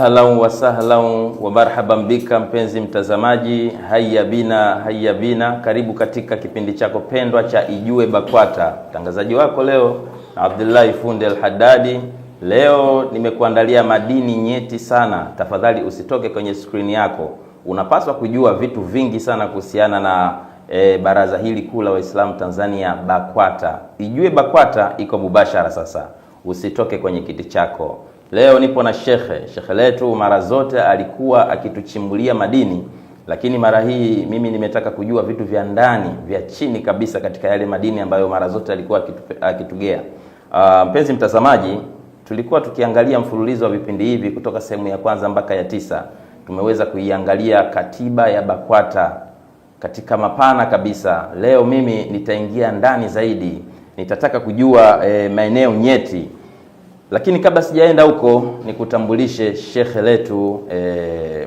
Ahlan wa sahlan wa marhaban bika mpenzi mtazamaji, haya bina, karibu katika kipindi chako pendwa cha Ijue BAKWATA. Mtangazaji wako leo Abdullahi Fundi Al-Haddadi. Leo nimekuandalia madini nyeti sana. Tafadhali usitoke kwenye screen yako. Unapaswa kujua vitu vingi sana kuhusiana na baraza hili kuu la Waislamu Tanzania, BAKWATA. Ijue BAKWATA iko mubashara sasa. Usitoke kwenye kiti chako. Leo nipo na shekhe letu. Mara zote alikuwa akituchimbulia madini, lakini mara hii mimi nimetaka kujua vitu vya ndani, vya chini kabisa katika yale madini ambayo mara zote alikuwa akitugea. Mpenzi mtazamaji, tulikuwa tukiangalia mfululizo wa vipindi hivi kutoka sehemu ya kwanza mpaka ya 9. Tumeweza kuiangalia katiba ya BAKWATA katika mapana kabisa. Leo mimi nitaingia ndani zaidi, nitataka kujua maeneo nyeti. Lakini kabla sijaenda huko, nikutambulishe shekhe letu,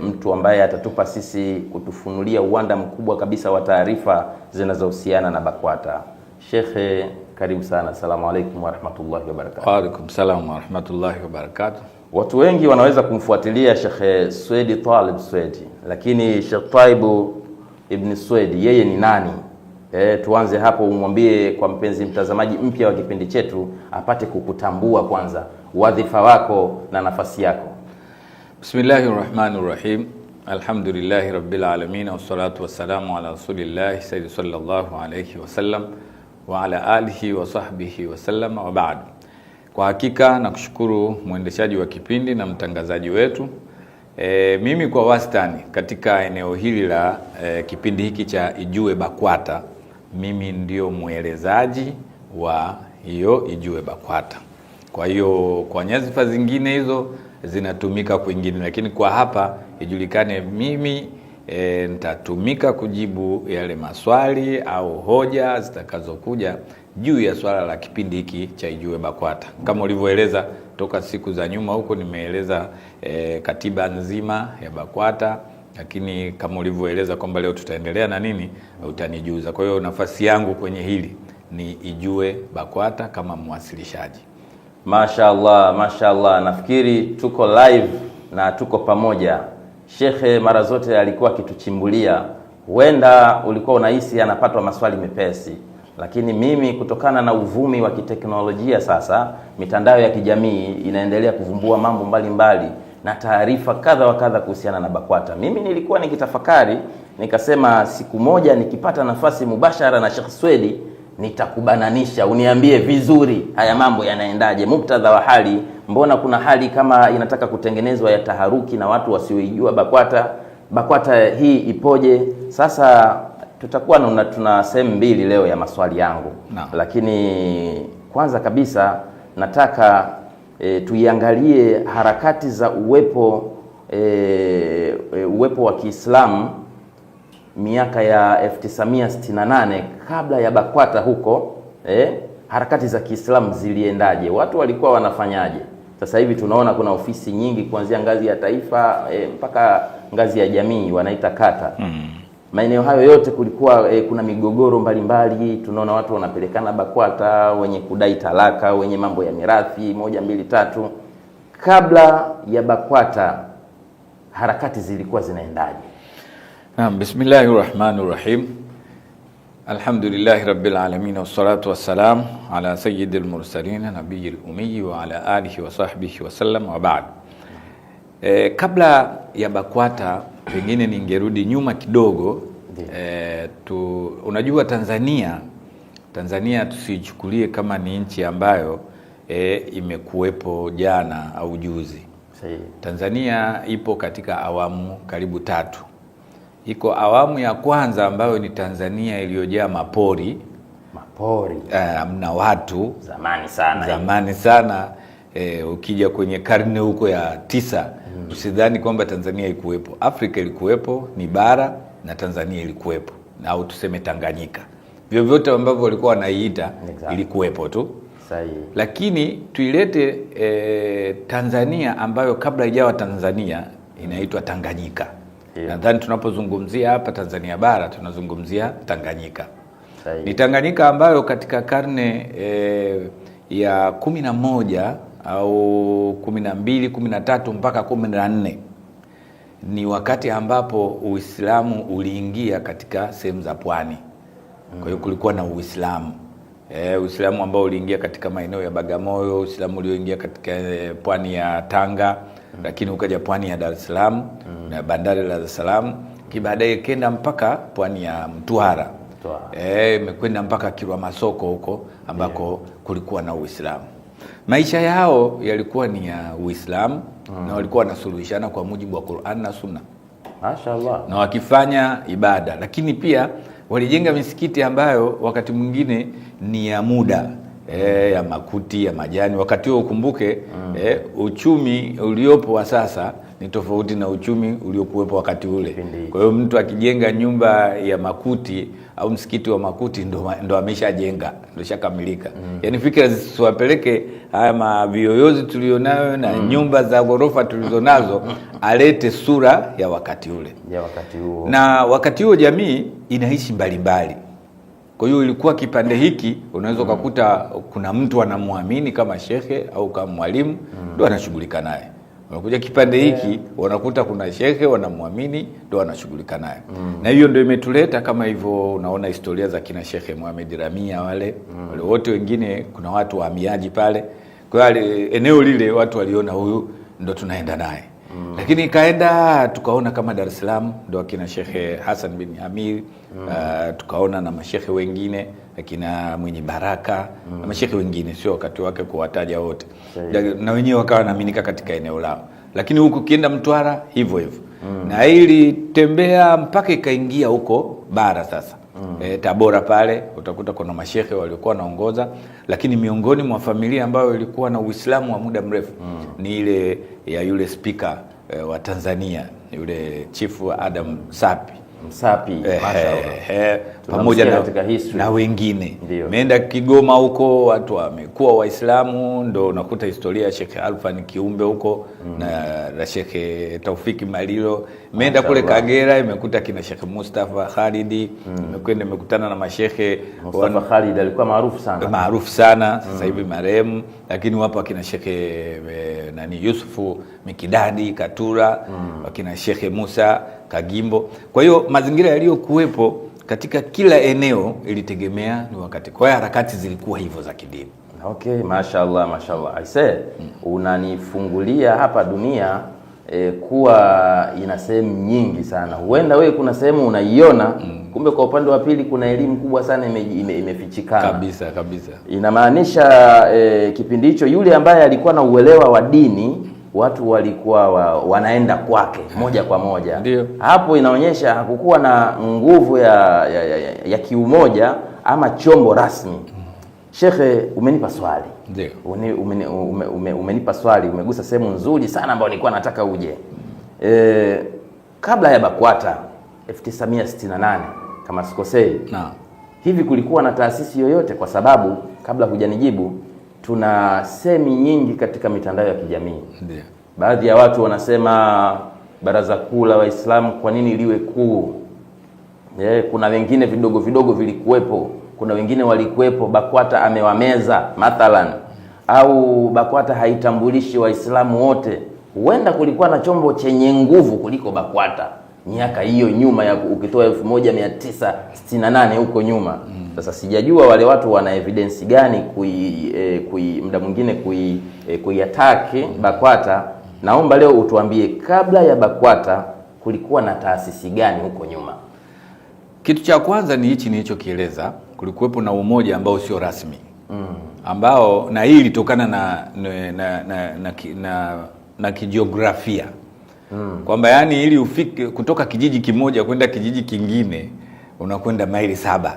mtu ambaye atatupa sisi kutufunulia uwanda mkubwa kabisa wa taarifa zinazohusiana na BAKWATA. Shekhe, karibu sana. Asalamu alaykum wa rahmatullahi wa barakatuh. Wa alaykum salam wa rahmatullahi wa barakatuh. Watu wengi wanaweza kumfuatilia Shekhe Swedi Talib Swedi, lakini Sheikh Taibu Ibn Swedi yeye ni nani? Tuanze hapo, umwambie kwa mpenzi mtazamaji mpya wa kipindi chetu apate kukutambua kwanza, wadhifa wako na nafasi yako. Bismillahirrahmanirrahim. Alhamdulillahi rabbil alamin, wassalatu wassalamu ala rasulillahi sayyidi sallallahu alayhi wasallam wa ala alihi wa sahbihi wasallam, wa ba'd. Kwa hakika na kushukuru mwendeshaji wa kipindi na mtangazaji wetu. Mimi kwa wastani katika eneo hili la kipindi hiki cha Ijue BAKWATA, mimi ndio mwelezaji wa hiyo Ijue BAKWATA. Kwa hiyo kwa nyadhifa zingine hizo zinatumika kwingine, lakini kwa hapa ijulikane mimi nitatumika kujibu yale maswali au hoja zitakazokuja juu ya swala la kipindi hiki cha Ijue BAKWATA. Kama ulivyoeleza toka siku za nyuma huko, nimeeleza katiba nzima ya BAKWATA, lakini kama ulivyoeleza kwamba leo tutaendelea na nini, utanijuza. Kwa hiyo nafasi yangu kwenye hili ni Ijue BAKWATA kama mwasilishaji. Mashaallah. Nafikiri tuko live na tuko pamoja. Shekhe mara zote alikuwa akituchimbulia. Huenda ulikuwa unahisi anapatwa maswali mepesi, lakini mimi kutokana na uvumi wa kiteknolojia sasa, mitandao ya kijamii inaendelea kuvumbua mambo mbalimbali na taarifa kadha wa kadha kuhusiana na BAKWATA. Mimi nilikuwa nikitafakari, nikasema siku moja nikipata nafasi mubashara na Sheikh Swedi, nitakubananisha, uniambie vizuri haya mambo yanaendaje, muktadha wa hali. Mbona kuna hali kama inataka kutengenezwa ya taharuki na watu wasioijua BAKWATA hii ipoje? Sasa tutakuwa tuna sehemu mbili leo ya maswali yangu no. Lakini kwanza kabisa nataka tuiangalie harakati za uwepo wa Kiislamu miaka ya 1968 kabla ya BAKWATA huko. Harakati za Kiislamu ziliendaje? Watu walikuwa wanafanyaje? Sasa hivi tunaona kuna ofisi nyingi kuanzia ngazi ya taifa mpaka ngazi ya jamii, wanaita kata. Maeneo hayo yote kulikuwa kuna migogoro mbalimbali. Tunaona watu wanapelekana BAKWATA, wenye kudai talaka, wenye mambo ya mirathi 1 2 3. Kabla ya BAKWATA harakati zilikuwa zinaendaje? Naam, bismillahirrahmanirrahim. Alhamdulillahi rabbil alamin, wassalatu wassalamu ala sayyidil mursalin nabiyil ummi wa ala alihi wa sahbihi wasallam, wa ba'd. Kabla ya BAKWATA pengine ningerudi nyuma kidogo. Unajua Tanzania tusichukulie kama ni nchi ambayo imekuwepo jana au juzi. Tanzania ipo katika awamu karibu 3. Iko awamu ya kwanza ambayo ni Tanzania iliyojaa mapori, mna watu zamani sana. Ukija kwenye karne huko ya 9, usidhani kwamba Tanzania ilikuwepo. Afrika ilikuwepo, ni bara, na Tanzania ilikuwepo, au tuseme Tanganyika, vyovyote ambavyo walikuwa wanaiita ilikuwepo tu. Sahihi. Lakini tuilete Tanzania ambayo kabla haijawa Tanzania inaitwa Tanganyika. Nadhani tunapozungumzia hapa Tanzania bara tunazungumzia Tanganyika. Sahihi. Ni Tanganyika ambayo katika karne ya 11 au 12, 13 mpaka 14 ni wakati ambapo Uislamu uliingia katika sehemu za pwani. Kwa hiyo kulikuwa na Uislamu. Uislamu ambao uliingia katika maeneo ya Bagamoyo, Uislamu ulioingia katika pwani ya Tanga, lakini ukaja pwani ya Dar es Salaam na bandari la Dar es Salaam, baadaye kenda mpaka pwani ya Mtwara. Imekwenda mpaka Kilwa Masoko huko ambako kulikuwa na Uislamu. Maisha yao yalikuwa ni ya Uislamu na walikuwa wanasuluhishana kwa mujibu wa Qur'an na Sunna. Mashaallah. Na wakifanya ibada, lakini pia walijenga misikiti ambayo wakati mwingine ni ya muda, ya makuti, ya majani. Wakati huo ukumbuke, uchumi uliopo wa sasa ni tofauti na uchumi uliokuwepo wakati ule. Kwa hiyo mtu akijenga nyumba ya makuti au msikiti wa makuti ndo ameshajenga, ndo shakamilika. Yaani fikra zisiwapeleke haya mavioyozi tulionayo na nyumba za ghorofa tulizonazo, alete sura ya wakati ule. Ya wakati huo. Na wakati huo jamii inaishi mbalimbali. Kwa hiyo ilikuwa kipande hiki unaweza kukuta kuna mtu anamuamini kama shekhe au kama mwalimu, ndo anashughulika naye. Unakuja kipande hiki unakuta kuna shekhe wanamuamini, ndo anashughulika naye. Na hiyo ndio imetuleta kama hivyo, unaona historia za kina Shekhe Mohamed Ramia wale wote wengine, kuna watu wahamiaji pale. Kwa hiyo eneo lile watu waliona huyu ndo tunaenda naye. Lakini ikaenda tukaona kama Dar es Salaam ndo akina Shekhe Hassan bin Amir, tukaona na mashekhe wengine akina Mwenye Baraka na mashekhe wengine, sio wakati wake kuwataja wote. Na wenyewe wakawa naaminika katika eneo lao. Lakini huku kienda Mtwara hivyo hivyo. Na ili tembea mpaka ikaingia huko bara sasa. Tabora pale utakuta kuna mashekhe waliokuwa wanaongoza, lakini miongoni mwa familia ambayo ilikuwa na Uislamu wa muda mrefu ni ile ya yule speaker wa Tanzania, yule Chifu Adam Msapi, pamoja na wengine. Meenda Kigoma huko, watu wamekuwa Waislamu, ndo unakuta historia ya Sheikh Alfan Kiumbe huko na Sheikh Taufiki Malilo. Meenda kule Kagera, imekuta kina Sheikh Mustafa Khalidi, imekutana na mashekhe. Mustafa Khalid alikuwa maarufu sana, sasa hivi marehemu, lakini wapo akina Sheikh Yusufu Mikidadi Katura, akina Sheikh Musa Kagimbo. Kwa hiyo mazingira yaliyokuwepo katika kila eneo ilitegemea ni wakati. Kwa hiyo harakati zilikuwa hivyo za kidini. Okay, mashaallah. Aise, unanifungulia hapa dunia kuwa ina sehemu nyingi sana. Huenda wewe kuna sehemu unaiona, kumbe kwa upande wa pili kuna elimu kubwa sana imefichikana. Kabisa. Inamaanisha kipindi hicho yule ambaye alikuwa na uelewa wa dini, watu walikuwa wanaenda kwake moja kwa moja. Ndiyo. Hapo inaonyesha hakukuwa na nguvu ya kiumoja ama chombo rasmi. Shekhe, umenipa swali. Ndiyo. Umenipa swali, umegusa sehemu nzuri sana ambayo nilikuwa nataka uje. Kabla ya BAKWATA 1968 kama sikosei. Hivi kulikuwa na taasisi yoyote? Kwa sababu kabla hujanijibu, tuna semi nyingi katika mitandao ya kijamii. Ndiyo. Baadhi ya watu wanasema Baraza Kuu la Waislamu kwa nini liwe kuu? Kuna wengine vidogo vilikuwepo, kuna wengine walikuwepo BAKWATA amewameza mathalan, au BAKWATA haitambulishi Waislamu wote. Huenda kulikuwa na chombo chenye nguvu kuliko BAKWATA miaka hiyo nyuma, ya ukitoa 1968 huko nyuma. Sasa sijajua wale watu wana evidence gani muda mwingine kuiataki BAKWATA. Naomba leo utuambie kabla ya BAKWATA kulikuwa na taasisi gani huko nyuma? Kitu cha kwanza ni hichi nilichokieleza, kulikuwepo na umoja ambao sio rasmi. Ambao na hii ilitokana na kijiografia. Kwamba yani ili ufike kutoka kijiji kimoja kwenda kijiji kingine unakwenda maili 7.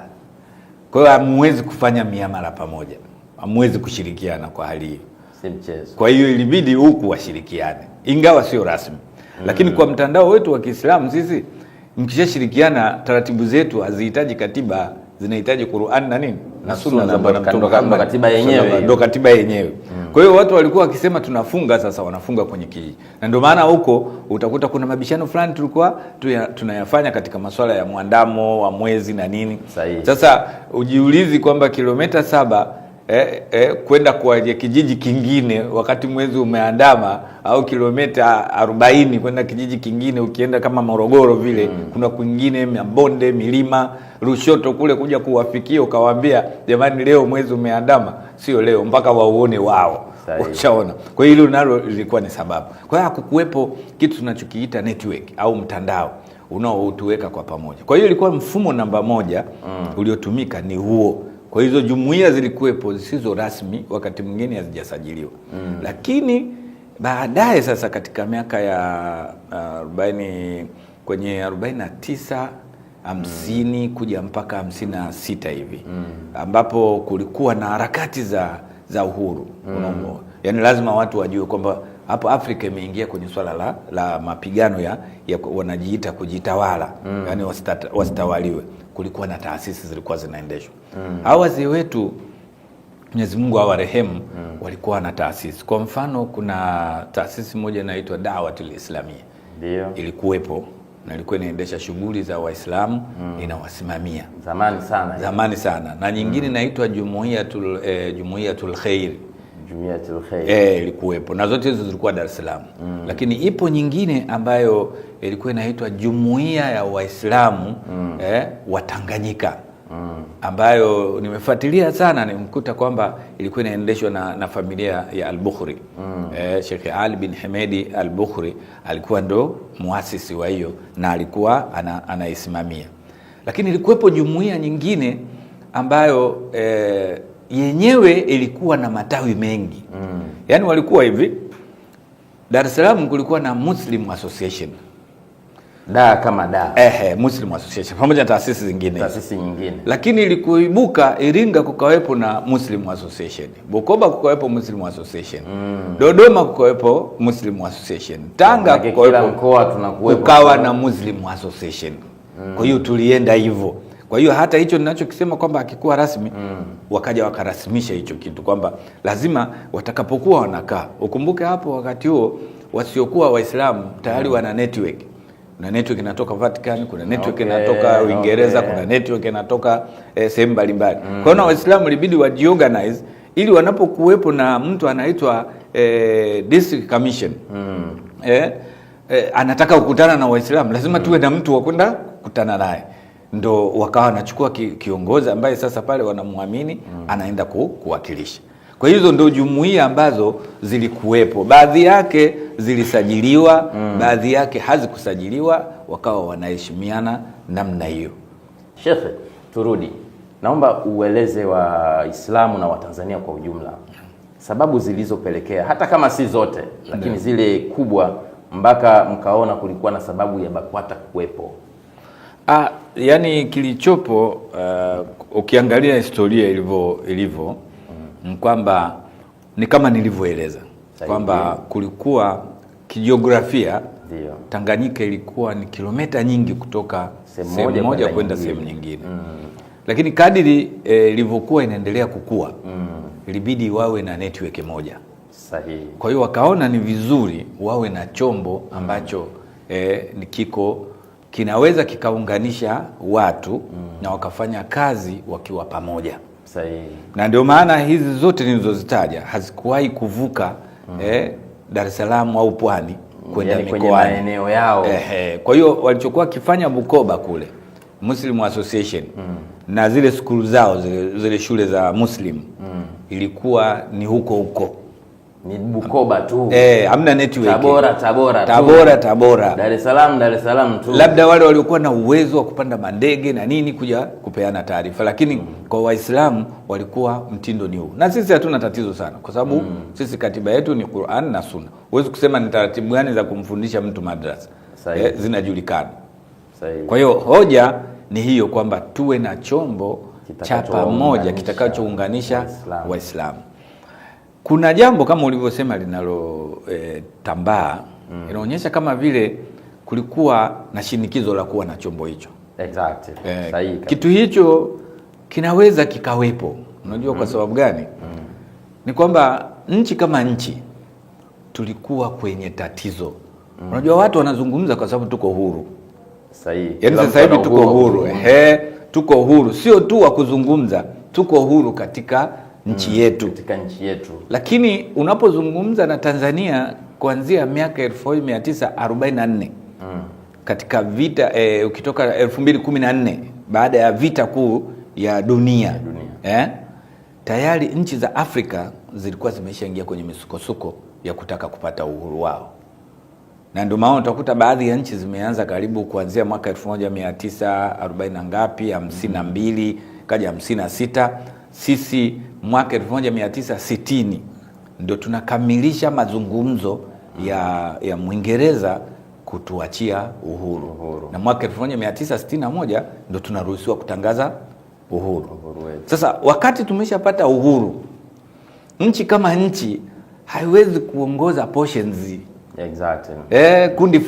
Kwa hiyo hamwezi kufanya miamala pamoja, hamwezi kushirikiana kwa hali hiyo. Si mchezo. Kwa hiyo ilibidi huku washirikiane, ingawa sio rasmi. Lakini kwa mtandao wetu wa Kiislamu sisi mkishashirikiana, taratibu zetu hazihitaji katiba, zinahitaji Qur'an na nini? Na Sunna za Bwana Mtume Muhammad, katiba yenyewe. Ndio katiba yenyewe. Kwa hiyo watu walikuwa wakisema tunafunga, sasa wanafunga kwenye kijiji. Na ndio maana huko utakuta kuna mabishano fulani tulikuwa tunayafanya katika masuala ya mwandamo wa mwezi na nini. Sahihi. Sasa ujiulizi kwamba kilomita 7 kwenda kwa kijiji kingine wakati mwezi umeandama, au kilomita 40 kwenda kijiji kingine, ukienda kama Morogoro vile kuna kwingine mabonde, milima, Lushoto kule, kuja kuwafikia ukawaambia jamani leo mwezi umeandama, sio leo, mpaka wauone wao. Ushaona? Kwa hiyo hilo nalo lilikuwa ni sababu. Kwa hiyo hakukuwepo kitu tunachokiita network au mtandao unaotuweka kwa pamoja. Kwa hiyo ilikuwa mfumo namba moja uliotumika ni huo. Kwa hizo jumuiya zilikuwepo zisizo rasmi, wakati mwingine hazijasajiliwa. Lakini baadaye sasa katika miaka ya 40 kwenye 49 50 kuja mpaka 56 hivi ambapo kulikuwa na harakati za uhuru. Yaani lazima watu wajue kwamba hapo Afrika imeingia kwenye swala la mapigano ya wanajiita kujitawala. Yaani wasitawaliwe. Kulikuwa na taasisi zilikuwa zinaendeshwa. Hao wazee wetu Mwenyezi Mungu awarehemu walikuwa na taasisi. Kwa mfano kuna taasisi moja inaitwa Da'watul Islamia. Ndio. Ilikuwepo na ilikuwa inaendesha shughuli za Waislamu, inawasimamia. Zamani sana. Na nyingine inaitwa Jumuiyatul Khair. Jumuiyatul Khair. Ilikuwepo. Na zote hizo zilikuwa Dar es Salaam. Lakini ipo nyingine ambayo ilikuwa inaitwa Jumuiya ya Waislamu wa Tanganyika. Ambayo nimefuatilia sana, nimekuta kwamba ilikuwa inaendeshwa na familia ya Al-Bukhari. Sheikh Ali bin Hamedi Al-Bukhari alikuwa ndo muasisi wa hiyo na alikuwa anaisimamia. Lakini ilikuwepo jumuiya nyingine ambayo yenyewe ilikuwa na matawi mengi. Yaani walikuwa hivi, Dar es Salaam kulikuwa na Muslim Association. Muslim Association pamoja na taasisi nyingine. Lakini ilikuibuka Iringa kukawepo na Muslim Association, Bukoba kukawepo Muslim Association, Dodoma kukawepo Muslim Association, Tanga kukawa na Muslim Association. Kwa hiyo tulienda hivyo. Kwa hiyo hata hicho ninachokisema kwamba hakikuwa rasmi, wakaja wakarasimisha hicho kitu kwamba lazima watakapokuwa wanakaa. Ukumbuke hapo wakati huo wasiokuwa Waislamu tayari wana network. Kuna network inatoka Vatican, kuna network inatoka Uingereza, kuna network inatoka sehemu mbalimbali. Kwa hiyo Waislamu ilibidi wajiorganize ili wanapokuwepo na mtu anaitwa District Commission. Anataka kukutana na Waislamu, lazima tuwe na mtu wa kwenda kukutana naye. Ndo wakawa wanachukua kiongozi ambaye sasa pale wanamwamini anaenda kuwakilisha. Kwa hizo ndo jumuiya ambazo zilikuwepo. Baadhi yake zilisajiliwa, baadhi yake hazikusajiliwa, wakawa wanaheshimiana namna hiyo. Sheikh, turudi. Naomba ueleze Waislamu na Watanzania kwa ujumla sababu zilizopelekea, hata kama si zote, lakini zile kubwa mpaka mkaona kulikuwa na sababu ya BAKWATA kuwepo. Yani kilichopo ukiangalia historia ilivyo kwamba ni kama nilivyoeleza kwamba kulikuwa kijiografia, Tanganyika ilikuwa ni kilomita nyingi kutoka sehemu moja kwenda sehemu nyingine. Lakini kadiri ilivyokuwa inaendelea kukua, ilibidi wawe na network moja. Sahihi. Kwa hiyo wakaona ni vizuri wawe na chombo ambacho kinaweza kikaunganisha watu na wakafanya kazi wakiwa pamoja. Sahihi. Na ndio maana hizi zote nilizozitaja hazikuwahi kuvuka Dar es Salaam au Pwani kwenda kwenye maeneo yao. Kwa hiyo walichokuwa kifanya Bukoba kule Muslim Association na zile skulu zao zile shule za Muslim ilikuwa ni huko ni Bukoba tu. Hamna network. Tabora. Dar es Salaam tu. Labda wale waliokuwa na uwezo wa kupanda mandege na nini kuja kupeana taarifa, lakini kwa Waislamu walikuwa mtindo ni huu. Na sisi hatuna tatizo sana kwa sababu sisi katiba yetu ni Qur'an na Sunna. Huwezi kusema ni taratibu gani za kumfundisha mtu madrasa. Zinajulikana. Kwa hiyo hoja ni hiyo kwamba tuwe na chombo cha pamoja kitakachounganisha Waislamu. Kuna jambo kama ulivyosema linalo tambaa, inaonyesha kama vile kulikuwa na shinikizo la kuwa na chombo hicho. Exactly. Kitu hicho kinaweza kikawepo. Unajua kwa sababu gani? Ni kwamba nchi kama nchi tulikuwa kwenye tatizo. Unajua watu wanazungumza kwa sababu tuko huru. Sahihi. Yaani sasa hivi tuko huru. Tuko huru. Sio tu wa kuzungumza, tuko huru katika nchi yetu, katika nchi yetu. Lakini unapozungumza na Tanzania kuanzia miaka 1944 katika vita ukitoka 2014 baada ya vita kuu ya dunia. Tayari nchi za Afrika zilikuwa zimeshaingia kwenye misukosuko ya kutaka kupata uhuru wao, na ndio maana utakuta baadhi ya nchi zimeanza karibu kuanzia mwaka 1940 na ngapi 52 kaja 56. Sisi mwaka 1960 ndio tunakamilisha mazungumzo ya Mwingereza kutuachia uhuru. Na mwaka 1961 ndio tunaruhusiwa kutangaza uhuru. Sasa wakati tumeshapata uhuru, nchi kama nchi haiwezi kuongoza portions. Exactly. Kundi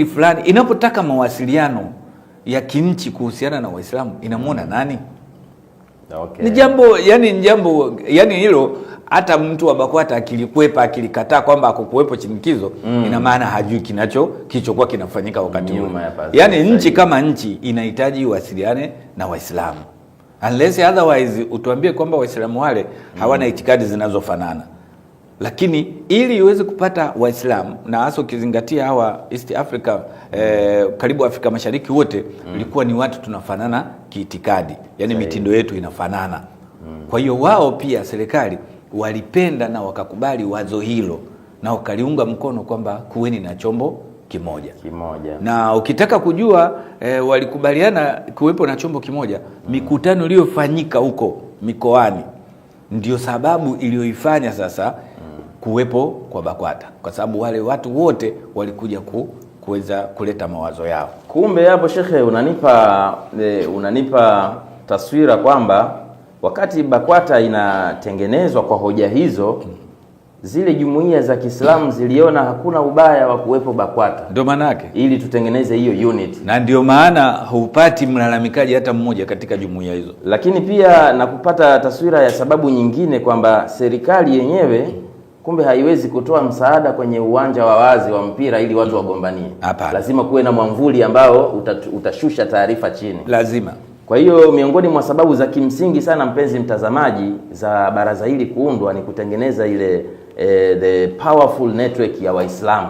fulani inapotaka mawasiliano ya kinchi kuhusiana na Waislamu inamuona nani? Okay. Ni jambo yani hilo hata mtu wa BAKWATA akilikwepa akilikataa kwamba hakukuwepo shinikizo ina maana hajui kilichokuwa kinafanyika wakati huo. Yani nchi kama nchi inahitaji wasiliane na Waislamu. Unless otherwise utuambie kwamba Waislamu wale hawana itikadi zinazofanana. Lakini ili iweze kupata Waislamu, na hasa ukizingatia hawa East Africa karibu Afrika Mashariki wote ilikuwa ni watu tunafanana kiitikadi. Yani mitindo yetu inafanana. Kwa hiyo wao pia serikali walipenda na wakakubali wazo hilo na wakaliunga mkono kwamba kuweni na chombo kimoja. Na ukitaka kujua walikubaliana kuwepo na chombo kimoja, mikutano iliyofanyika huko mikoani ndio sababu iliyoifanya sasa kuwepo kwa BAKWATA, kwa sababu wale watu wote walikuja kuweza kuleta mawazo yao. Kumbe hapo shekhe unanipa taswira kwamba wakati BAKWATA inatengenezwa kwa hoja hizo, zile jumuiya za Kiislamu ziliona hakuna ubaya wa kuwepo BAKWATA. Ndio maana yake ili tutengeneze hiyo unit. Na ndio maana hupati mlalamikaji hata mmoja katika jumuiya hizo. Lakini pia na kupata taswira ya sababu nyingine kwamba serikali yenyewe kumbe haiwezi kutoa msaada kwenye uwanja wa wazi wa mpira ili watu wagombanie. Lazima kuwe na mwamvuli ambao utashusha taarifa chini. Lazima. Kwa hiyo miongoni mwa sababu za kimsingi sana, mpenzi mtazamaji, za baraza hili kuundwa ni kutengeneza ile the powerful network ya Waislamu.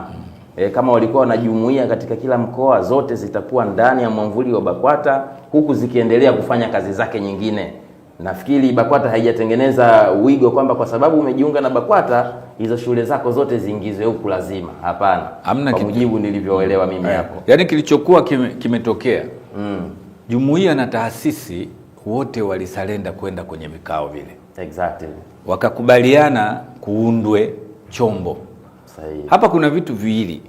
Kama walikuwa wanajumuia katika kila mkoa, zote zitakuwa ndani ya mwamvuli wa BAKWATA huku zikiendelea kufanya kazi zake nyingine. Nafikiri BAKWATA haijatengeneza wigo kwamba kwa sababu umejiunga na BAKWATA hizo shule zako zote ziingizwe huku lazima. Hapana. Kwa mujibu nilivyoelewa mimi hapo. Yaani kilichokuwa kimetokea. Jumuiya na taasisi wote walisalenda kwenda kwenye vikao vile. Exactly. Wakakubaliana kuundwe chombo. Sahihi. Hapa kuna vitu viwili.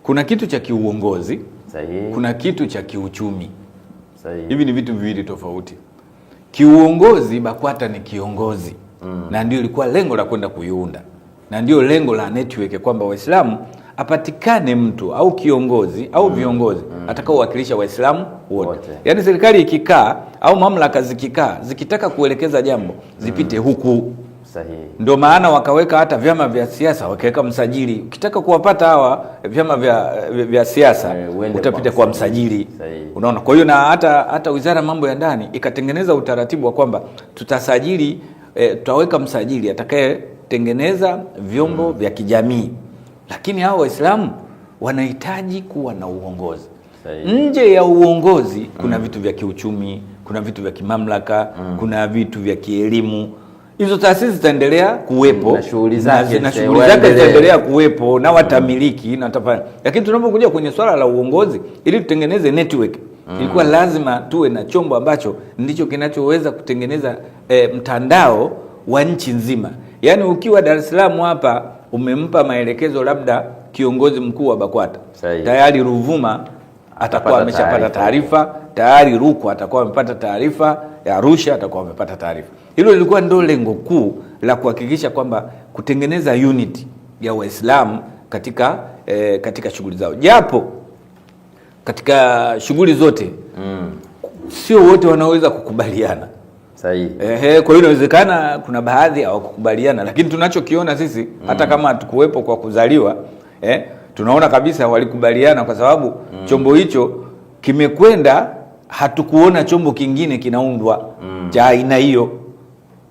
Kuna kitu cha kiuongozi. Sahihi. Kuna kitu cha kiuchumi. Sahihi. Hivi ni vitu viwili tofauti. Kiuongozi, BAKWATA ni kiongozi. Na ndio ilikuwa lengo la kwenda kuiunda. Na ndio lengo la network kwamba Waislamu apatikane mtu au kiongozi au viongozi atakao wakilisha Waislamu wote. Yaani serikali ikikaa au mamlaka zikikaa zikitaka kuelekeza jambo zipite huku. Sahihi. Ndio maana wakaweka hata vyama vya siasa, wakaweka msajili. Ukitaka kuwapata hawa vyama vya siasa utapita kwa msajili. Unaona? Kwa hiyo na hata Wizara Mambo ya Ndani ikatengeneza utaratibu wa kwamba tutasajili tutaweka msajili atakaye tengeneza vyombo vya kijamii. Lakini hao Waislamu wanahitaji kuwa na uongozi. Nje ya uongozi kuna vitu vya kiuchumi, kuna vitu vya kimamlaka, kuna vitu vya kielimu. Hizo taasisi zitaendelea kuwepo na shughuli zake zitaendelea kuwepo na watamiliki na watafanya. Lakini tunapokuja kwenye swala la uongozi, ili tutengeneze network, ilikuwa lazima tuwe na chombo ambacho ndicho kinachoweza kutengeneza mtandao wa nchi nzima. Yaani ukiwa Dar es Salaam hapa umempa maelekezo labda kiongozi mkuu wa BAKWATA. Tayari Ruvuma atakuwa ameshapata taarifa, tayari Rukwa atakuwa amepata taarifa, Arusha atakuwa amepata taarifa. Hilo lilikuwa ndio lengo kuu la kuhakikisha kwamba kutengeneza unity ya Waislamu katika shughuli zao. Japo katika shughuli zote sio wote wanaweza kukubaliana. Sahihi. Kwa hiyo inawezekana kuna baadhi hawakukubaliana, lakini tunachokiona sisi hata kama hatukuwepo kwa kuzaliwa, tunaona kabisa walikubaliana kwa sababu chombo hicho kimekwenda, hatukuona chombo kingine kinaundwa cha aina hiyo.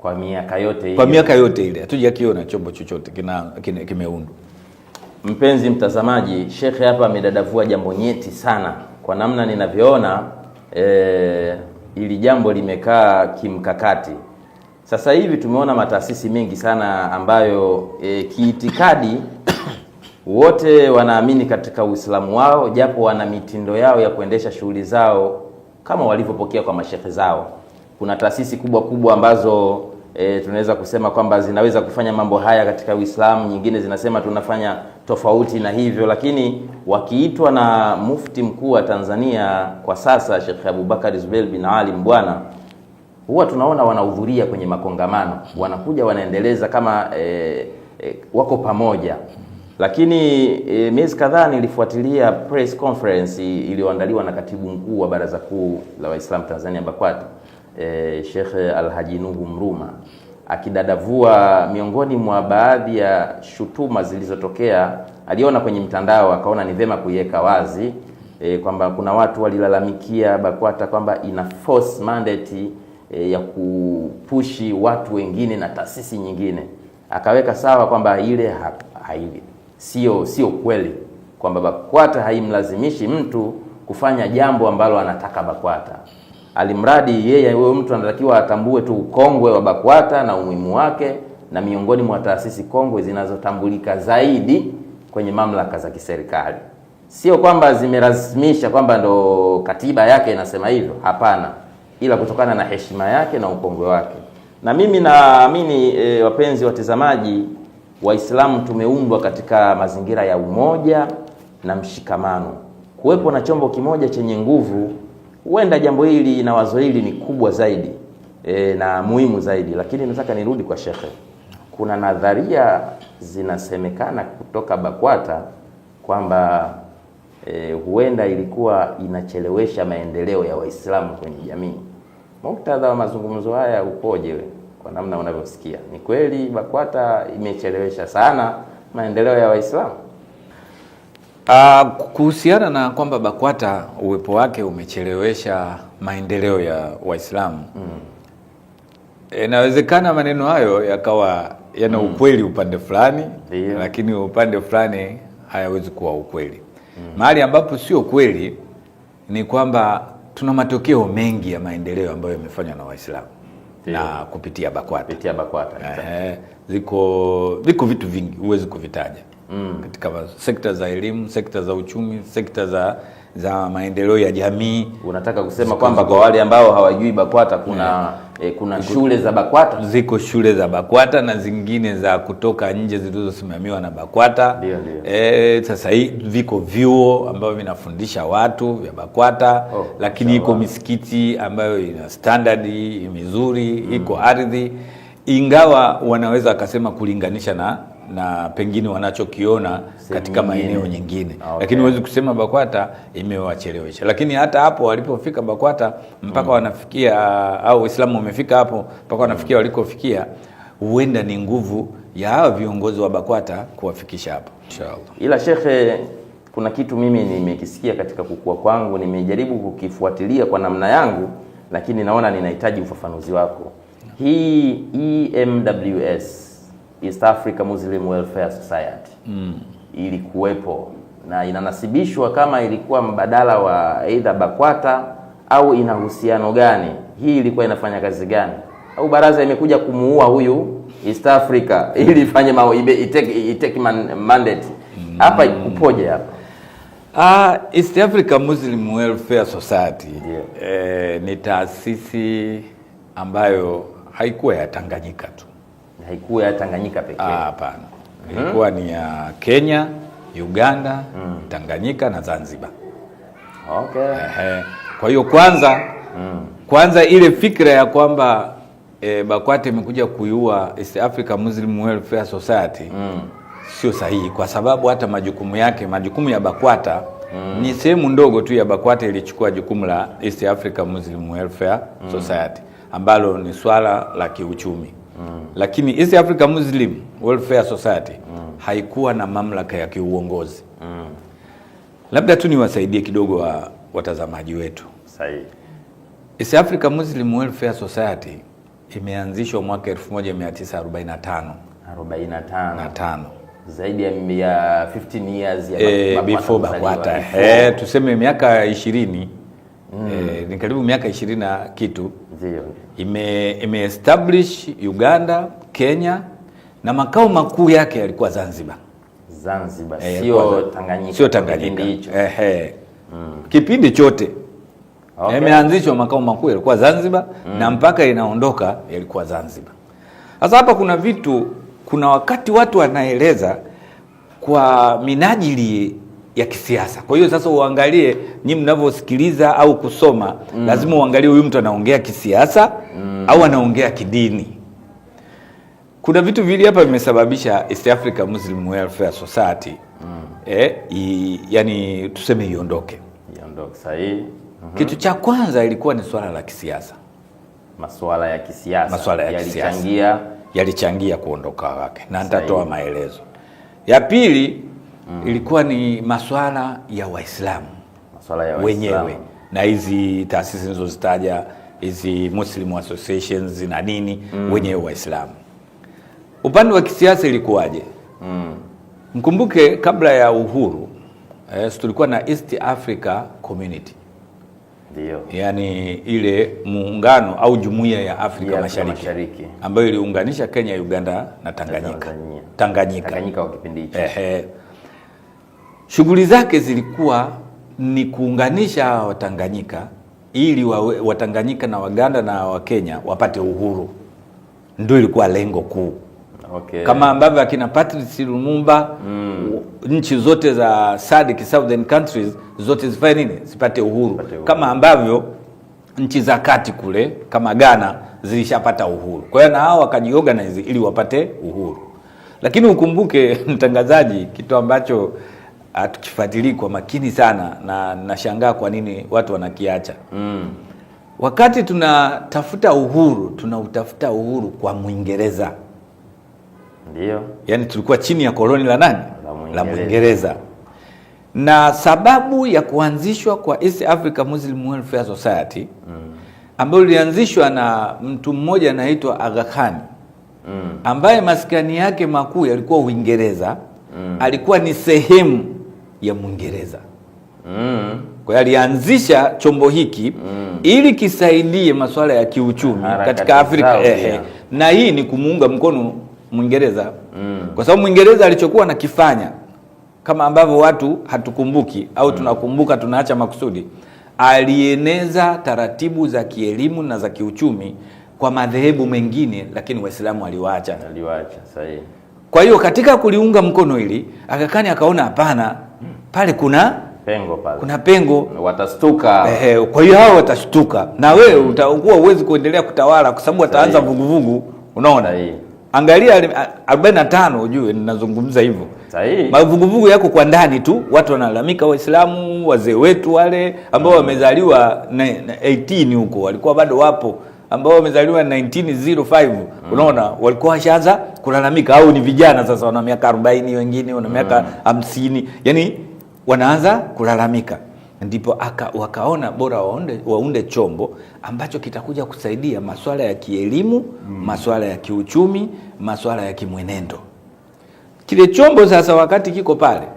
kwa miaka yote hiyo. Kwa miaka yote ile hatujakiona chombo chochote kimeundwa. Mpenzi mtazamaji, Shekhe hapa amedadavua jambo nyeti sana. Kwa namna ninavyoona ili jambo limekaa kimkakati. Sasa hivi tumeona mataasisi mengi sana ambayo kiitikadi wote wanaamini katika Uislamu wao, japo wana mitindo yao ya kuendesha shughuli zao kama walivyopokea kwa mashekhe zao. Kuna taasisi kubwa kubwa ambazo tunaweza kusema kwamba zinaweza kufanya mambo haya katika Uislamu, nyingine zinasema tunafanya tofauti na hivyo, lakini wakiitwa na mufti mkuu wa Tanzania kwa sasa Sheikh Abubakar Zubeir bin Ali Mbwana, huwa tunaona wanahudhuria kwenye makongamano, wanakuja wanaendeleza kama wako pamoja. Lakini miezi kadhaa nilifuatilia press conference iliyoandaliwa na katibu mkuu wa Baraza Kuu la Waislamu Tanzania BAKWATA, Sheikh Alhaji Nuhu Mruma, akidadavua miongoni mwa baadhi ya shutuma zilizotokea. Aliona kwenye mtandao akaona ni vema kuiweka wazi kwamba kuna watu walilalamikia BAKWATA kwamba ina force mandate ya kupushi watu wengine na taasisi nyingine. Akaweka sawa kwamba ile sio kweli, kwamba BAKWATA haimlazimishi mtu kufanya jambo ambalo anataka BAKWATA. Alimradi yeye huyo mtu anatakiwa atambue tu ukongwe wa BAKWATA na umuhimu wake, na miongoni mwa taasisi kongwe zinazotambulika zaidi kwenye mamlaka za kiserikali. Sio kwamba zimerasimisha kwamba ndo katiba yake inasema hivyo, hapana, ila kutokana na heshima yake na ukongwe wake. Na mimi naamini wapenzi watazamaji, Waislamu tumeumbwa katika mazingira ya umoja na mshikamano. Kuwepo na chombo kimoja chenye nguvu, huenda jambo hili na wazo hili ni kubwa zaidi na muhimu zaidi. Lakini nataka nirudi kwa Shekhe. Kuna nadharia zinasemekana kutoka BAKWATA kwamba huenda ilikuwa inachelewesha maendeleo ya Waislamu kwenye jamii. Muktadha wa mazungumzo haya upoje kwa namna unavyosikia? Ni kweli BAKWATA imechelewesha sana maendeleo ya Waislamu? Kuhusiana na kwamba BAKWATA uwepo wake umechelewesha maendeleo ya Waislamu, inawezekana maneno hayo yakawa yana ukweli upande fulani, lakini upande fulani hayawezi kuwa ukweli. Mahali ambapo sio kweli ni kwamba tuna matokeo mengi ya maendeleo ambayo yamefanywa na Waislamu na kupitia BAKWATA. Viko vitu vingi huwezi kuvitaja. Katika sekta za elimu, sekta za uchumi, sekta za maendeleo ya jamii. Unataka kusema kwamba kwa wale ambao hawajui BAKWATA kuna shule za BAKWATA? Ziko shule za BAKWATA na zingine za kutoka nje zilizosimamiwa na BAKWATA. Sasa viko vyuo ambavyo vinafundisha watu vya BAKWATA, lakini iko misikiti ambayo ina standard mizuri, iko ardhi, ingawa wanaweza akasema kulinganisha na pengine wanachokiona katika maeneo nyingine. Lakini huwezi kusema BAKWATA imewachelewesha. Lakini hata hapo walipofika BAKWATA mpaka wanafikia, au Uislamu umefika hapo mpaka wanafikia walikofikia, huenda ni nguvu ya hao viongozi wa BAKWATA kuwafikisha hapo inshallah. Ila Shekhe, kuna kitu mimi nimekisikia katika kukua kwangu, nimejaribu kukifuatilia kwa namna yangu, lakini naona ninahitaji ufafanuzi wako. Hii EMWS, East Africa Muslim Welfare Society, ilikuwepo na inanasibishwa kama ilikuwa mbadala wa aidha BAKWATA au ina uhusiano gani? Hii ilikuwa inafanya kazi gani? Au baraza imekuja kumuua huyu East Africa ili ifanye itake mandate? Hapa ikupoje hapa? East Africa Muslim Welfare Society ni taasisi ambayo haikuwa ya Tanganyika tu. Haikuwa ya Tanganyika pekee? Hapana. Ilikuwa ni ya Kenya, Uganda, Tanganyika na Zanzibar. Kwa hiyo kwanza ile fikra ya kwamba BAKWATA imekuja kuiua East Africa Muslim Welfare Society sio sahihi, kwa sababu hata majukumu ya BAKWATA ni sehemu ndogo tu ya BAKWATA ilichukua jukumu la East Africa Muslim Welfare Society ambalo ni swala la kiuchumi. Lakini East Africa Muslim Welfare Society haikuwa na mamlaka ya kiuongozi. Labda tu niwasaidie kidogo watazamaji wetu. Sahihi. East Africa Muslim Welfare Society imeanzishwa mwaka 1945. 45. Zaidi ya 15 years ya before BAKWATA. Tuseme miaka 20. Ni karibu miaka 20 na kitu. Ndio. Establish Uganda, Kenya, na makao makuu yake yalikuwa Zanzibar. Sio Tanganyika. Sio Tanganyika. Kipindi chote. Okay. Imeanzishwa makao makuu yalikuwa Zanzibar na mpaka inaondoka yalikuwa Zanzibar. Sasa hapa kuna wakati watu wanaeleza kwa minajili ya kisiasa. Kwa hiyo sasa uangalie nyinyi mnavyosikiliza au kusoma, lazima uangalie huyu mtu anaongea kisiasa au anaongea kidini. Kuna vitu vile hapa vimesababisha East Africa Muslim Welfare Society yani tuseme iondoke sahihi. Kitu cha kwanza ilikuwa ni swala la kisiasa. Masuala ya kisiasa yalichangia kuondoka wake, na nitatoa maelezo. Ya pili ilikuwa ni masuala ya Waislamu wenyewe, na hizi taasisi nilizozitaja, hizi Muslim Associations na nini, wenyewe Waislamu. Upande wa kisiasa ilikuwaje? Mkumbuke kabla ya uhuru tulikuwa na East Africa Community. Ndio. Yani ile muungano au jumuiya ya Afrika Mashariki ambayo iliunganisha Kenya, Uganda na Tanganyika kwa kipindi hicho. Shughuli zake zilikuwa ni kuunganisha Watanganyika ili Watanganyika na Waganda na Wakenya wapate uhuru. Ndio ilikuwa lengo kuu. Okay. Kama ambavyo akina Patrice Lumumba nchi zote za SADC, Southern countries zote zifanye nini? Zipate uhuru. Kama ambavyo nchi za kati kule kama Ghana zilishapata uhuru. Kwa hiyo na hao wakajiorganize ili wapate uhuru. Lakini ukumbuke mtangazaji, kitu ambacho hatukifuatilii kwa makini sana, na nashangaa kwa nini watu wanakiacha. Wakati tunatafuta uhuru kwa Muingereza. Ndio. Yani tulikuwa chini ya koloni la nani? La Muingereza. Na sababu ya kuanzishwa kwa East Africa Muslim Welfare Society ambayo ilianzishwa na mtu mmoja anaitwa Aga Khan, ambaye maskani yake makuu yalikuwa Uingereza, alikuwa ni sehemu ya Muingereza. Kwa hiyo alianzisha chombo hiki ili kisaidie masuala ya kiuchumi katika Afrika. Na hii ni kumuunga mkono Muingereza. Kwa sababu Muingereza alichokuwa nakifanya, kama ambavyo watu hatukumbuki au tunakumbuka tunaacha makusudi, alieneza taratibu za kielimu na za kiuchumi kwa madhehebu mengine, lakini Waislamu aliwaacha sahihi. Kwa hiyo katika kuliunga mkono hili, Aga Khan akaona hapana, pale kuna pengo, watastuka. Kwa hiyo hao watashtuka, na wewe utakuwa uwezi kuendelea kutawala kwa sababu wataanza vuguvugu. Unaona hii? Angalia 45, ujue ninazungumza hivyo. Sahihi. Mavuguvugu yako kwa ndani tu, watu wanalalamika. Waislamu wazee wetu wale ambao wamezaliwa na 18 huko walikuwa bado wapo, ambao wamezaliwa 1905 unaona, walikuwa washaanza kulalamika, au ni vijana sasa wana miaka 40, wengine wana miaka 50, yani wanaanza kulalamika. Ndipo wakaona bora waunde chombo ambacho kitakuja kusaidia masuala ya kielimu, masuala ya kiuchumi, masuala ya kimwenendo. Kile chombo sasa wakati kiko pale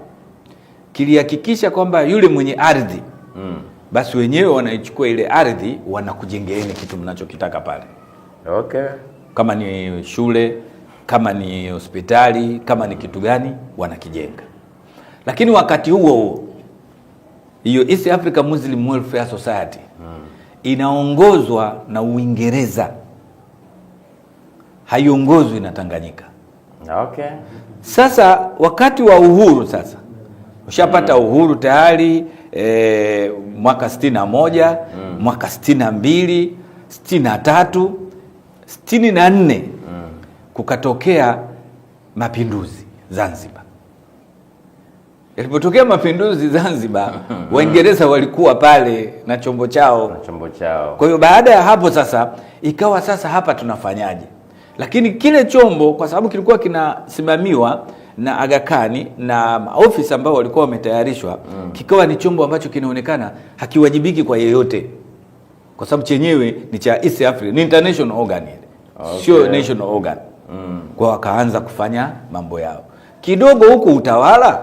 kilihakikisha kwamba yule mwenye ardhi basi wenyewe wanaichukua ile ardhi, wanakujengeeni kitu mnachokitaka pale. Okay. Kama ni shule, kama ni hospitali, kama ni kitu gani, wanakijenga. Lakini wakati huo hiyo East Africa Muslim Welfare Society inaongozwa na Uingereza, haiongozwi na Tanganyika. Okay. Sasa wakati wa uhuru sasa, ushapata uhuru tayari mwaka 61, mwaka 62, 63, 64 kukatokea mapinduzi Zanzibar. Ilipotokea mapinduzi Zanzibar, Waingereza walikuwa pale na chombo chao. Kwa hiyo baada ya hapo sasa ikawa sasa hapa tunafanyaje? Lakini kile chombo kwa sababu kilikuwa kinasimamiwa na Aga Khan na ofisi ambao walikuwa wametayarishwa, kikawa ni chombo ambacho kinaonekana hakiwajibiki kwa yeyote. Kwa sababu chenyewe ni cha East Africa, ni international organ. sio national organ. Kwa wakaanza kufanya mambo yao kidogo huku. Utawala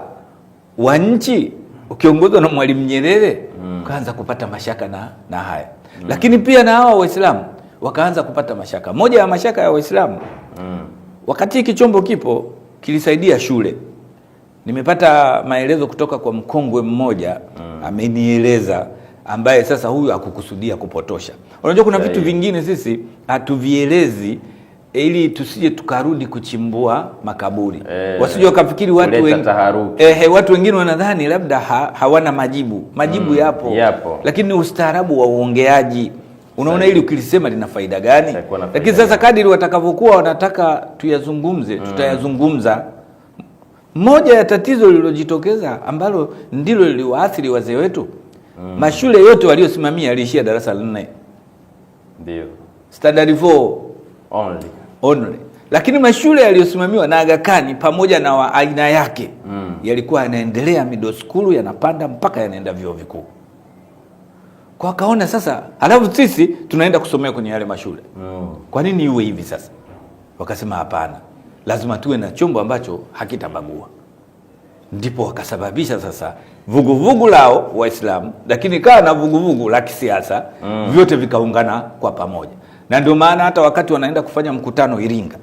wa nchi ukiongozwa na Mwalimu Nyerere ukaanza kupata mashaka na haya. Lakini pia na hawa Waislamu wakaanza kupata mashaka. Moja ya mashaka ya Waislamu wakati hiki chombo kipo kilisaidia shule. Nimepata maelezo kutoka kwa mkongwe mmoja amenieleza, ambaye sasa huyu hakukusudia kupotosha. Unajua kuna vitu vingine sisi hatuvielezi ili tusije tukarudi kuchimbua makaburi. Wasije wakafikiri watu wengine wanadhani labda hawana majibu yapo. Lakini ni ustaarabu wa uongeaji. Unaona ili ukilisema lina faida gani? Lakini sasa kadiri watakavyokuwa wanataka tuyazungumze, tutayazungumza. Moja ya tatizo lililojitokeza ambalo ndilo liliwaathiri wazee wetu, mashule yote waliosimamia yaliishia darasa la 4. Ndio. Standard 4 only. Lakini mashule yaliyosimamiwa na Aga Khan pamoja na aina yake yalikuwa yanaendelea middle school, yanapanda mpaka yanaenda vyuo vikuu. Kwa kaona sasa, alafu sisi tunaenda kusomea kwenye yale mashule. Kwa nini iwe hivi sasa? Wakasema hapana, lazima tuwe na chombo ambacho hakitabagua. Ndipo wakasababisha sasa vuguvugu lao Waislamu, lakini kaa na vuguvugu la kisiasa, vyote vikaungana kwa pamoja. Na ndio maana hata wakati wanaenda kufanya mkutano Iringa,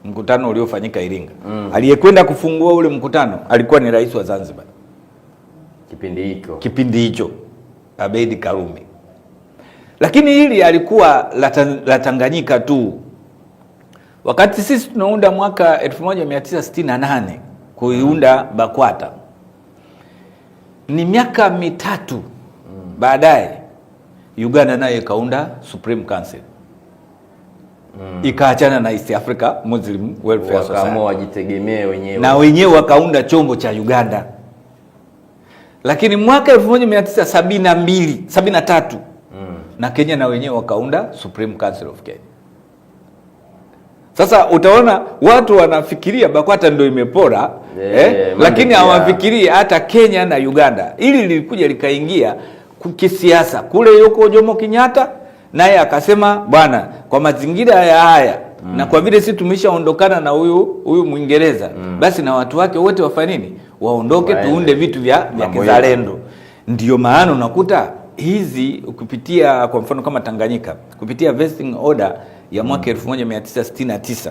mkutano uliofanyika Iringa, aliyekwenda kufungua ule mkutano alikuwa ni rais wa Zanzibar kipindi hicho Abeid Karume. Lakini hili alikuwa la Tanganyika tu. Wakati sisi tunaunda mwaka 1968 kuiunda BAKWATA, ni miaka 3 baadaye Uganda nayo ikaunda Supreme Council. Ikaachana na East Africa Muslim Welfare Society, wajitegemee wenyewe, na wenyewe wakaunda chombo cha Uganda. Lakini mwaka 1973 na Kenya na wenyewe wakaunda Supreme Council of Kenya. Sasa utaona watu wanafikiria BAKWATA ndio imepora, lakini hawafikirii hata Kenya na Uganda. Ili lilikuja likaingia kisiasa kule yuko Jomo Kenyatta, naye akasema bwana, kwa mazingira haya na kwa vile sisi tumeshaondokana na huyu Mwingereza, basi na watu wake wote wafanye nini? Waondoke, tuunde vitu vya kizalendo. Ndio maana unakuta hizi ukipitia kwa mfano kama Tanganyika, kupitia vesting order ya mwaka 1969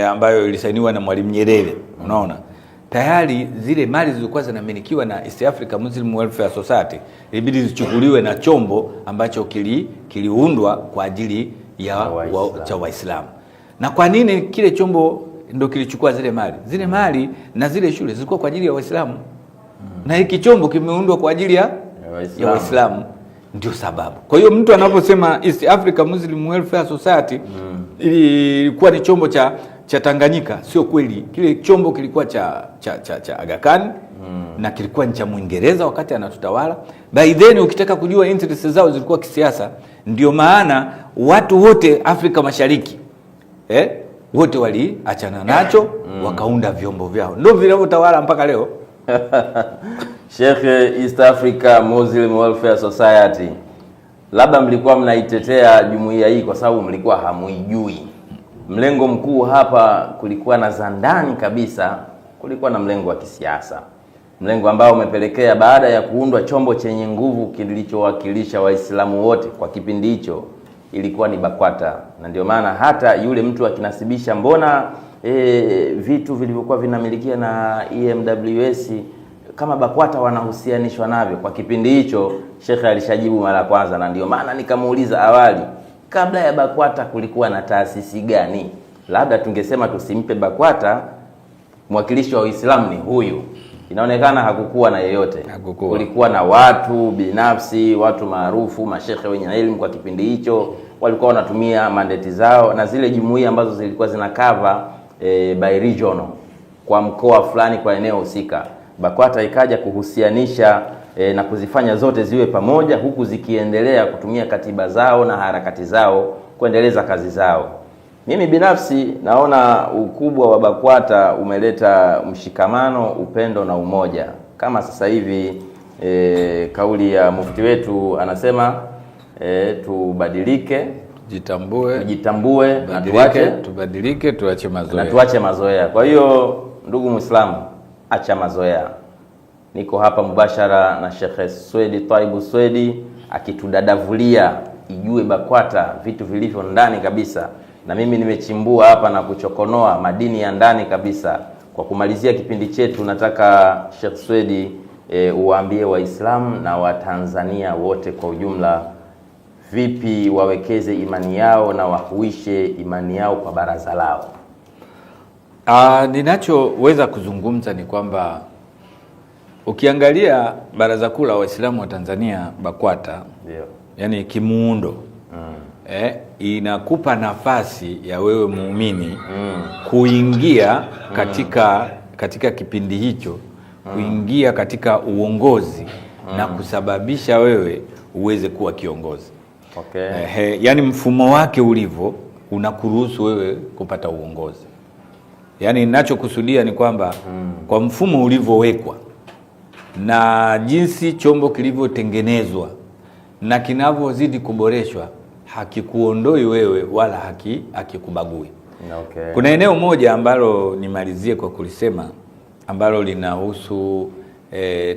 ambayo ilisainiwa na Mwalimu Nyerere, unaona tayari zile mali zilikuwa zinamilikiwa na East Africa Muslim Welfare Society ilibidi zichukuliwe na chombo ambacho kiliundwa kwa ajili ya cha Waislamu. Na kwa nini kile chombo ndio kilichukua zile mali? Zile mali na zile shule zilikuwa kwa ajili ya Waislamu. Na hiki chombo kimeundwa kwa ajili ya Waislamu. Ndio sababu. Kwa hiyo mtu anaposema East Africa Muslim Welfare Society ilikuwa ni chombo cha Tanganyika, sio kweli. Kile chombo kilikuwa cha Aga Khan na kilikuwa ni cha Mwingereza wakati anatutawala. By then ukitaka kujua interest zao zilikuwa kisiasa. Ndio maana watu wote Afrika Mashariki wote waliachana nacho, wakaunda vyombo vyao. Ndio vinavyotawala mpaka leo. Sheikh, East Africa Muslim Welfare Society, labda mlikuwa mnaitetea jumuiya hii kwa sababu mlikuwa hamuijui. Mlengo mkuu hapa kulikuwa na zandani kabisa, kulikuwa na mlengo wa kisiasa. Mlengo ambao umepelekea baada ya kuundwa chombo chenye nguvu kilichowakilisha Waislamu wote kwa kipindi hicho, ilikuwa ni BAKWATA. Na ndio maana hata yule mtu akinasibisha mbona vitu vilivyokuwa vinamilikia na EMWS kama BAKWATA wanahusianishwa navyo, kwa kipindi hicho Sheikh alishajibu mara kwanza. Na ndio maana nikamuuliza awali, kabla ya BAKWATA kulikuwa na taasisi gani? Labda tungesema tusimpe BAKWATA mwakilishi wa Uislamu ni huyu. Inaonekana hakukuwa na yeyote. Kulikuwa na watu binafsi, watu maarufu, mashekhe wenye elimu kwa kipindi hicho, walikuwa wanatumia mandate zao, na zile jumuiya ambazo zilikuwa zina cover by regional, kwa mkoa fulani, kwa eneo husika. BAKWATA ikaja kuhusianisha na kuzifanya zote ziwe pamoja, huku zikiendelea kutumia katiba zao na harakati zao kuendeleza kazi zao. Mimi binafsi naona ukubwa wa BAKWATA umeleta mshikamano, upendo na umoja. Kama sasa hivi kauli ya mufti wetu anasema tubadilike, tujitambue na tubadilike, tuache mazoea. Na tuache mazoea. Kwa hiyo ndugu Muislamu, acha mazoea. Niko hapa mubashara na Sheikh Swedi Taibu Swedi akitudadavulia Ijue BAKWATA vitu vilivyo ndani kabisa, na mimi nimechimbua hapa na kuchokonoa madini ya ndani kabisa. Kwa kumalizia kipindi chetu, nataka Sheikh Swedi uwaambie Waislamu na Watanzania wote kwa ujumla vipi wawekeze imani yao na wahuishe imani yao kwa baraza lao. Ninachoweza kuzungumza ni kwamba ukiangalia Baraza Kuu la Waislamu wa Tanzania BAKWATA, ndio, yani kimuundo inakupa nafasi ya wewe muumini kuingia katika kipindi hicho, kuingia katika uongozi na kusababisha wewe uweze kuwa kiongozi. Okay. Yani mfumo wake ulivyo unakuruhusu wewe kupata uongozi. Yani ninachokusudia ni kwamba kwa mfumo ulivyowekwa na jinsi chombo kilivyotengenezwa na kinavyozidi kuboreshwa, hakikuondoi wewe wala hakikubagui. Okay. Kuna eneo moja ambalo nimalizie kwa kulisema, ambalo linahusu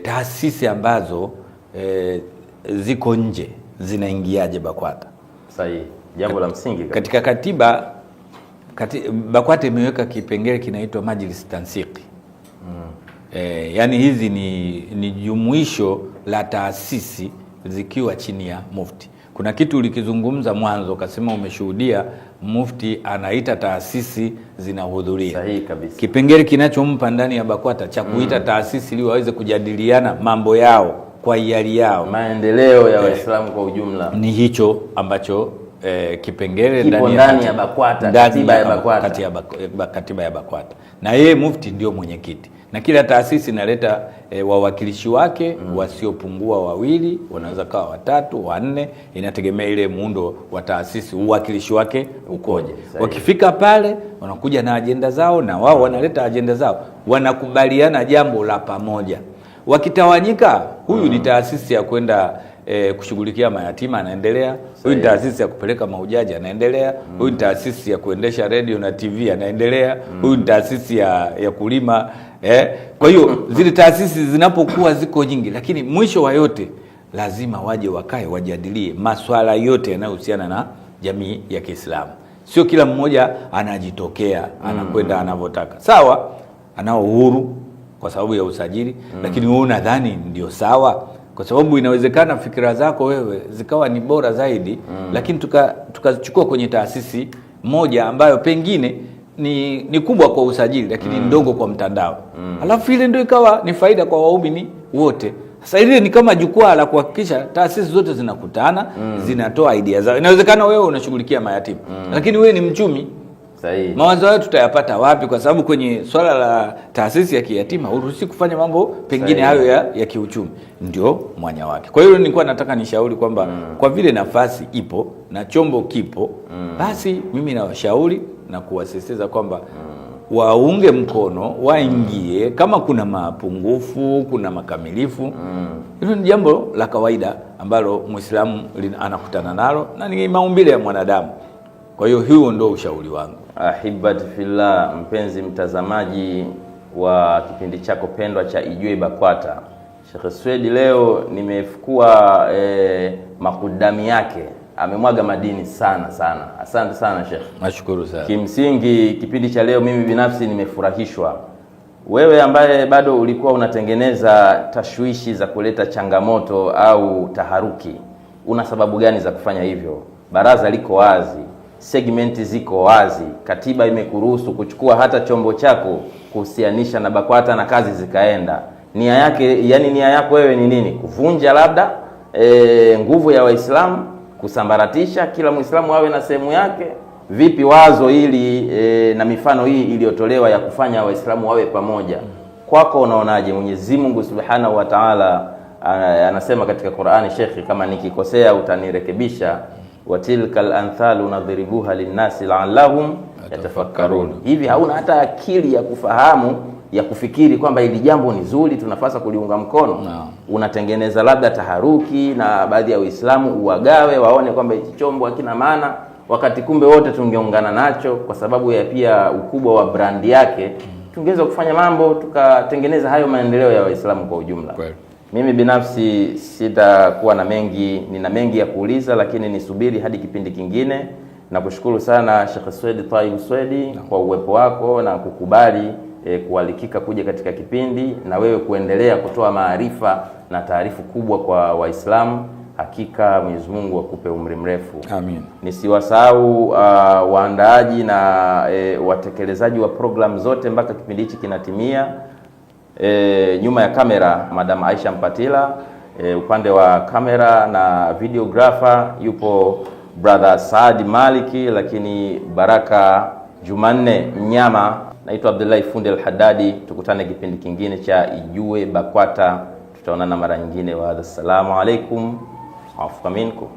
taasisi ambazo ziko nje zinaingiaje BAKWATA. Sahihi. Jambo la msingi katika katiba. BAKWATA imeweka kipengele kinaitwa Majlis Tansiki. Yani hizi ni jumuisho la taasisi zikiwa chini ya mufti. Kuna kitu ulikizungumza mwanzo ukasema umeshuhudia mufti anaita taasisi zinahudhuria. Sahihi kabisa. Kipengele kinachompa ndani ya BAKWATA cha kuita taasisi ili waweze kujadiliana mambo yao kwa hiari yao, maendeleo ya Waislamu kwa ujumla, ni hicho ambacho kipengele ndani ya BAKWATA, katiba ya BAKWATA, na yeye mufti ndio mwenyekiti, na kila taasisi inaleta wawakilishi wake wasiopungua 2, wanaweza kawa 3, 4, inategemea ile muundo wa taasisi uwakilishi wake ukoje. Wakifika pale wanakuja na ajenda zao, na wao wanaleta ajenda zao, wanakubaliana jambo la pamoja. Wakitawanyika, huyu ni taasisi ya kwenda kushughulikia mayatima, anaendelea. Huyu ni taasisi ya kupeleka mahujaji, anaendelea. Huyu ni taasisi ya kuendesha radio na TV, anaendelea. Huyu ni taasisi ya kulima. Kwa hiyo zile taasisi zinapokuwa ziko nyingi, lakini mwisho wa yote lazima waje wakae wajadilie masuala yote yanayohusiana na jamii ya Kiislamu. Sio kila mmoja anajitokea anakwenda anavyotaka. Sawa, anao uhuru kwa sababu ya usajili, lakini wewe unadhani ndio sawa? Kwa sababu inawezekana fikira zako wewe zikawa ni bora zaidi, lakini tukachukua kwenye taasisi moja ambayo pengine ni kubwa kwa usajili lakini ndogo kwa mtandao. Alafu ile ndio ikawa ni faida kwa waumini wote. Sasa ile ni kama jukwaa la kuhakikisha taasisi zote zinakutana, zinatoa idea zao. Inawezekana wewe unashughulikia mayatima, lakini wewe ni mchumi. Sahihi. Mawazo hayo tutayapata wapi? Kwa sababu kwenye swala la taasisi ya kiyatima huruhusi kufanya mambo pengine hayo ya kiuchumi, ndio mwanya wake. Kwa hiyo nilikuwa nataka nishauri kwamba kwa vile nafasi ipo na chombo kipo, basi mimi nawashauri na kuwasisitiza kwamba waunge mkono, waingie. Kama kuna mapungufu, kuna makamilifu, hilo ni jambo la kawaida ambalo Muislamu anakutana nalo na ni maumbile ya mwanadamu. Kwa hiyo huo ndio ushauri wangu. Ahibati fillah, mpenzi mtazamaji wa kipindi chako pendwa cha Ijue BAKWATA, Sheikh Swedi leo nimefukua makudami yake, amemwaga madini sana sana. Asante sana Sheikh. Nashukuru sana. Kimsingi kipindi cha leo mimi binafsi nimefurahishwa. Wewe ambaye bado ulikuwa unatengeneza tashwishi za kuleta changamoto au taharuki, una sababu gani za kufanya hivyo? Baraza liko wazi, segmenti ziko wazi, katiba imekuruhusu kuchukua hata chombo chako kuhusianisha na BAKWATA na kazi zikaenda. Nia yake, yani nia yako wewe ni nini? Kuvunja labda nguvu ya Waislamu, kusambaratisha, kila Muislamu awe na sehemu yake? Vipi wazo hili na mifano hii iliyotolewa ya kufanya Waislamu wawe pamoja, kwako unaonaje? Mwenyezi Mungu Subhanahu wa Ta'ala anasema katika Qur'ani, Sheikh kama nikikosea utanirekebisha, watilkal anthalu nadhribuha linnasi la'allahum yatafakkarun. Hivi hauna hata akili ya kufahamu, ya kufikiri kwamba hili jambo ni zuri, tunapaswa kuliunga mkono? No. Unatengeneza labda taharuki na baadhi ya Waislamu uwagawe waone kwamba hichi chombo hakina maana. wakati kumbe wote tungeungana nacho kwa sababu ya pia ukubwa wa brandi yake, tungeweza kufanya mambo tukatengeneza hayo maendeleo ya Waislamu kwa ujumla. Mimi binafsi sitakuwa na mengi, nina mengi ya kuuliza, lakini nisubiri hadi kipindi kingine. Na kushukuru sana Sheikh Swedi Taib Swedi kwa uwepo wako na kukubali kualikika kuja katika kipindi, na wewe kuendelea kutoa maarifa na taarifa kubwa kwa Waislamu. Hakika Mwenyezi Mungu akupe umri mrefu. Amin. Nisiwasahau waandaaji na watekelezaji wa program zote mpaka kipindi hichi kinatimia. Nyuma ya kamera Madam Aisha Mpatila, upande wa kamera na videographer yupo brother Saadi Maliki, lakini Baraka Jumanne Mnyama. Naitwa Abdullahi Fundi Al-Haddadi. Tukutane kipindi kingine cha Ijue BAKWATA. Tutaonana mara nyingine. Wa assalamu alaikum. Afu minkum.